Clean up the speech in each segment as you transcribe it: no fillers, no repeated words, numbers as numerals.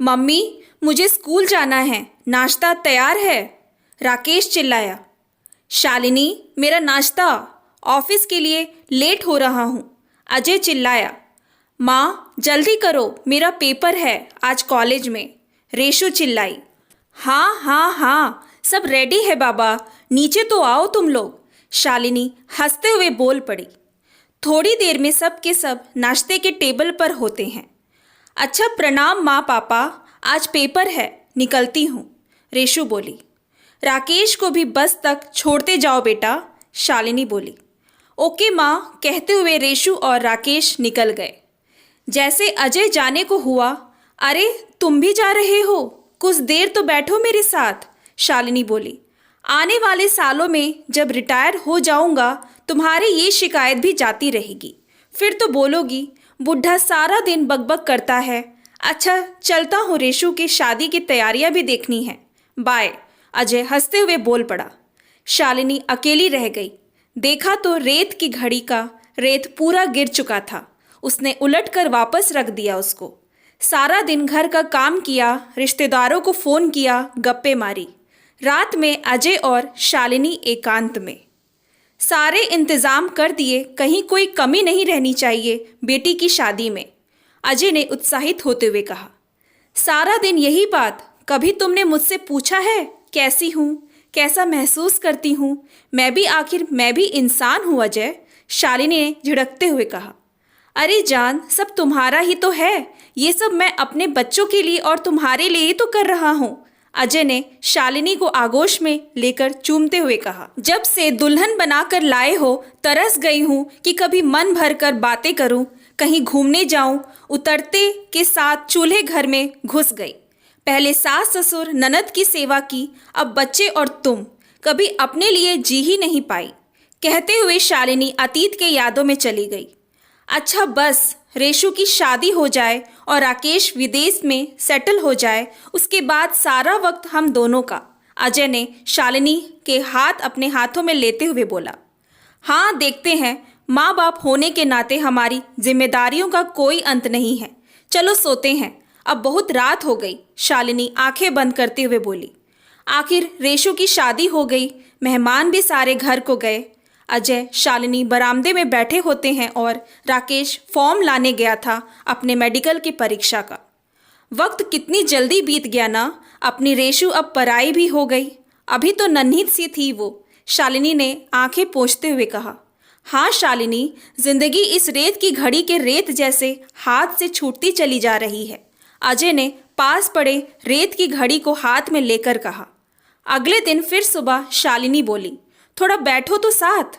Mummy, मुझे school जाना है, नाश्ता तैयार है? राकेश चिल्लाया। शालिनी, मेरा नाश्ता, ऑफिस के लिए लेट हो रहा हूँ, अजय चिल्लाया। माँ, जल्दी करो, मेरा पेपर है आज कॉलेज में, रेशु चिल्लाई। हाँ हाँ हाँ, सब रेडी है बाबा, नीचे तो आओ तुम लोग, शालिनी हंसते हुए बोल पड़ी। थोड़ी देर में सब के सब नाश्ते के टेबल पर होते हैं। अच्छा, प्रणाम माँ पापा, आज पेपर है, निकलती हूँ, रेशु बोली। राकेश को भी बस तक छोड़ते जाओ बेटा, शालिनी बोली। ओके माँ, कहते हुए रेशु और राकेश निकल गए। जैसे अजय जाने को हुआ, अरे तुम भी जा रहे हो, कुछ देर तो बैठो मेरे साथ, शालिनी बोली। आने वाले सालों में जब रिटायर हो जाऊंगा तुम्हारी ये शिकायत भी जाती रहेगी, फिर तो बोलोगी बुढ़ा सारा दिन बकबक करता है। अच्छा चलता हूँ, रेशु की शादी की तैयारियां भी देखनी है, बाय, अजय हंसते हुए बोल पड़ा। शालिनी अकेली रह गई। देखा तो रेत की घड़ी का रेत पूरा गिर चुका था। उसने उलटकर वापस रख दिया उसको। सारा दिन घर का काम किया, रिश्तेदारों को फ़ोन किया, गप्पे मारी। रात में अजय और शालिनी एकांत में। सारे इंतज़ाम कर दिए, कहीं कोई कमी नहीं रहनी चाहिए बेटी की शादी में, अजय ने उत्साहित होते हुए कहा। सारा दिन यही बात, कभी तुमने मुझसे पूछा है कैसी हूँ, कैसा महसूस करती हूँ? मैं भी इंसान हूँ अजय, शालिनी ने झिड़कते हुए कहा। अरे जान, सब तुम्हारा ही तो है, ये सब मैं अपने बच्चों के लिए और तुम्हारे लिए ही तो कर रहा हूँ, अजय ने शालिनी को आगोश में लेकर चूमते हुए कहा। जब से दुल्हन बनाकर लाए हो तरस गई हूँ कि कभी मन भर कर बातें करूँ, कहीं घूमने जाऊँ। उतरते के साथ चूल्हे घर में घुस गई। पहले सास ससुर ननद की सेवा की, अब बच्चे और तुम, कभी अपने लिए जी ही नहीं पाई, कहते हुए शालिनी अतीत के यादों में चली गई। अच्छा बस, रेशु की शादी हो जाए और राकेश विदेश में सेटल हो जाए, उसके बाद सारा वक्त हम दोनों का, अजय ने शालिनी के हाथ अपने हाथों में लेते हुए बोला। हाँ देखते हैं, माँ बाप होने के नाते हमारी जिम्मेदारियों का कोई अंत नहीं है, चलो सोते हैं, अब बहुत रात हो गई, शालिनी आंखें बंद करते हुए बोली। आखिर रेशु की शादी हो गई, मेहमान भी सारे घर को गए। अजय शालिनी बरामदे में बैठे होते हैं और राकेश फॉर्म लाने गया था अपने मेडिकल की परीक्षा का। वक्त कितनी जल्दी बीत गया ना, अपनी रेशु अब पराई भी हो गई, अभी तो नन्ही सी थी वो, शालिनी ने आंखें पोंछते हुए कहा। हाँ शालिनी, जिंदगी इस रेत की घड़ी के रेत जैसे हाथ से छूटती चली जा रही है, अजय ने पास पड़े रेत की घड़ी को हाथ में लेकर कहा। अगले दिन फिर सुबह शालिनी बोली, थोड़ा बैठो तो साथ,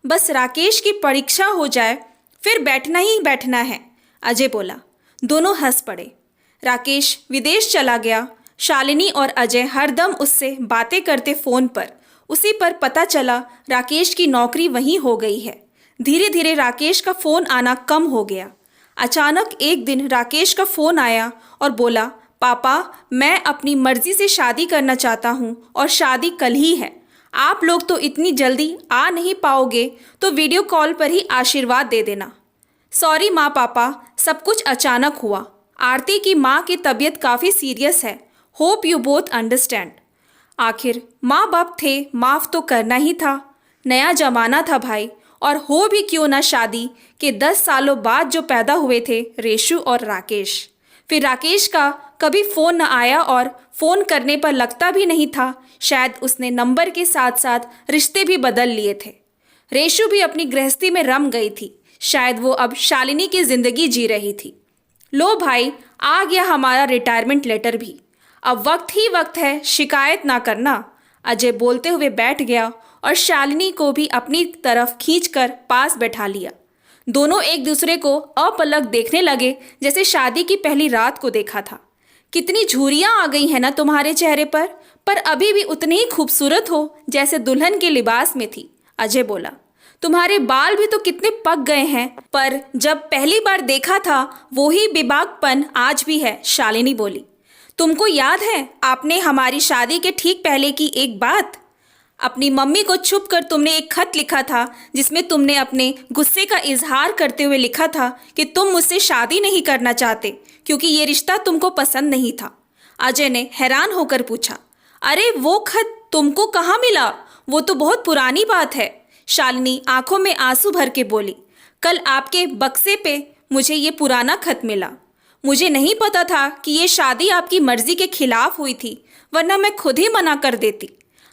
बस राकेश की परीक्षा हो जाए फिर बैठना ही बैठना है, अजय बोला। दोनों हंस पड़े। राकेश विदेश चला गया। शालिनी और अजय हरदम उससे बातें करते फ़ोन पर। उसी पर पता चला राकेश की नौकरी वहीं हो गई है। धीरे धीरे राकेश का फ़ोन आना कम हो गया। अचानक एक दिन राकेश का फ़ोन आया और बोला, पापा मैं अपनी मर्ज़ी से शादी करना चाहता हूँ और शादी कल ही है, आप लोग तो इतनी जल्दी आ नहीं पाओगे तो वीडियो कॉल पर ही आशीर्वाद दे देना। सॉरी माँ पापा, सब कुछ अचानक हुआ। आरती की माँ की तबीयत काफ़ी सीरियस है, होप यू बोथ अंडरस्टैंड। आखिर माँ बाप थे, माफ़ तो करना ही था, नया जमाना था भाई, और हो भी क्यों ना शादी के 10 सालों बाद जो पैदा हुए थे रेशु और राकेश। फिर राकेश का कभी फ़ोन न आया और फ़ोन करने पर लगता भी नहीं था, शायद उसने नंबर के साथ साथ रिश्ते भी बदल लिए थे। रेशु भी अपनी गृहस्थी में रम गई थी, शायद वो अब शालिनी की ज़िंदगी जी रही थी। लो भाई, आ गया हमारा रिटायरमेंट लेटर भी, अब वक्त ही वक्त है, शिकायत ना करना, अजय बोलते हुए बैठ गया और शालिनी को भी अपनी तरफ खींचकर पास बैठा लिया। दोनों एक दूसरे को अपलक देखने लगे, जैसे शादी की पहली रात को देखा था। कितनी झुर्रियाँ आ गई हैं ना तुम्हारे चेहरे पर अभी भी उतनी ही खूबसूरत हो जैसे दुल्हन के लिबास में थी, अजय बोला। तुम्हारे बाल भी तो कितने पक गए हैं, पर जब पहली बार देखा था वही बेबाकपन आज भी है, शालिनी बोली। तुमको याद है आपने हमारी शादी के ठीक पहले की एक बात? अपनी मम्मी को छुप कर तुमने एक खत लिखा था जिसमें तुमने अपने गुस्से का इजहार करते हुए लिखा था कि तुम मुझसे शादी नहीं करना चाहते क्योंकि ये रिश्ता तुमको पसंद नहीं था। अजय ने हैरान होकर पूछा, अरे वो खत तुमको कहाँ मिला? वो तो बहुत पुरानी बात है। शालिनी आंखों में आंसू भर के बोली, कल आपके बक्से पे मुझे ये पुराना खत मिला। मुझे नहीं पता था कि ये शादी आपकी मर्जी के खिलाफ हुई थी, वरना मैं खुद ही मना कर देती।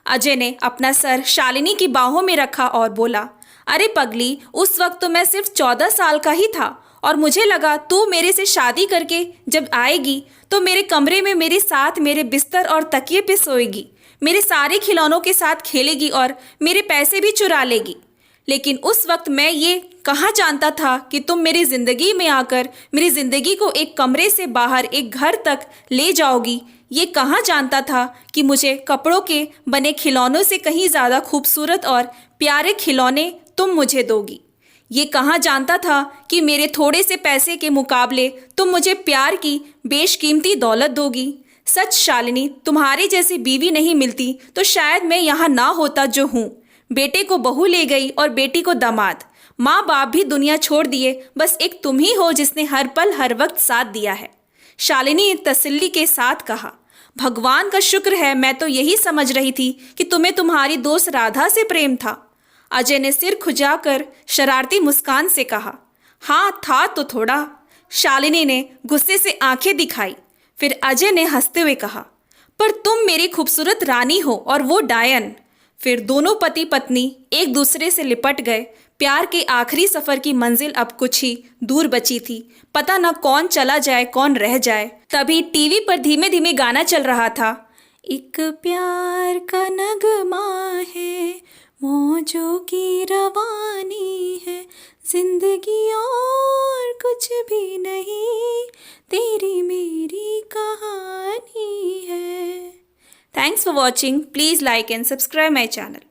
अजय ने अपना सर शालिनी की बाहों में रखा और बोला, अरे पगली, उस वक्त तो मैं सिर्फ 14 साल का ही था और मुझे लगा तू मेरे से शादी करके जब आएगी तो मेरे कमरे में मेरे साथ मेरे बिस्तर और तकिए पे सोएगी, मेरे सारे खिलौनों के साथ खेलेगी और मेरे पैसे भी चुरा लेगी। लेकिन उस वक्त मैं ये कहाँ जानता था कि तुम मेरी ज़िंदगी में आकर मेरी ज़िंदगी को एक कमरे से बाहर एक घर तक ले जाओगी। ये कहाँ जानता था कि मुझे कपड़ों के बने खिलौनों से कहीं ज़्यादा खूबसूरत और प्यारे खिलौने तुम मुझे दोगी। ये कहाँ जानता था कि मेरे थोड़े से पैसे के मुकाबले तुम मुझे प्यार की बेशकीमती दौलत दोगी। सच शालिनी, तुम्हारी जैसी बीवी नहीं मिलती तो शायद मैं यहाँ ना होता जो हूँ। बेटे को बहू ले गई और बेटी को दामाद, माँ बाप भी दुनिया छोड़ दिए, बस एक तुम ही हो जिसने हर पल हर वक्त साथ दिया है। शालिनी ने तसल्ली के साथ कहा, भगवान का शुक्र है, मैं तो यही समझ रही थी कि तुम्हें तुम्हारी दोस्त राधा से प्रेम था। अजय ने सिर खुजाकर शरारती मुस्कान से कहा, हाँ था तो थोड़ा। शालिनी ने गुस्से से आंखें दिखाई। फिर अजय ने हंसते हुए कहा, पर तुम मेरी खूबसूरत रानी हो और वो डायन। फिर दोनों पति पत्नी एक दूसरे से लिपट गए। प्यार के आखिरी सफर की मंजिल अब कुछ ही दूर बची थी। पता न कौन चला जाए कौन रह जाए। तभी टीवी पर धीमे धीमे गाना चल रहा था, एक प्यार का नगमा है, मौजों की रवानी है, जिंदगी और कुछ भी नहीं, तेरी मेरी कहानी है। Thanks for watching. Please like and subscribe my channel.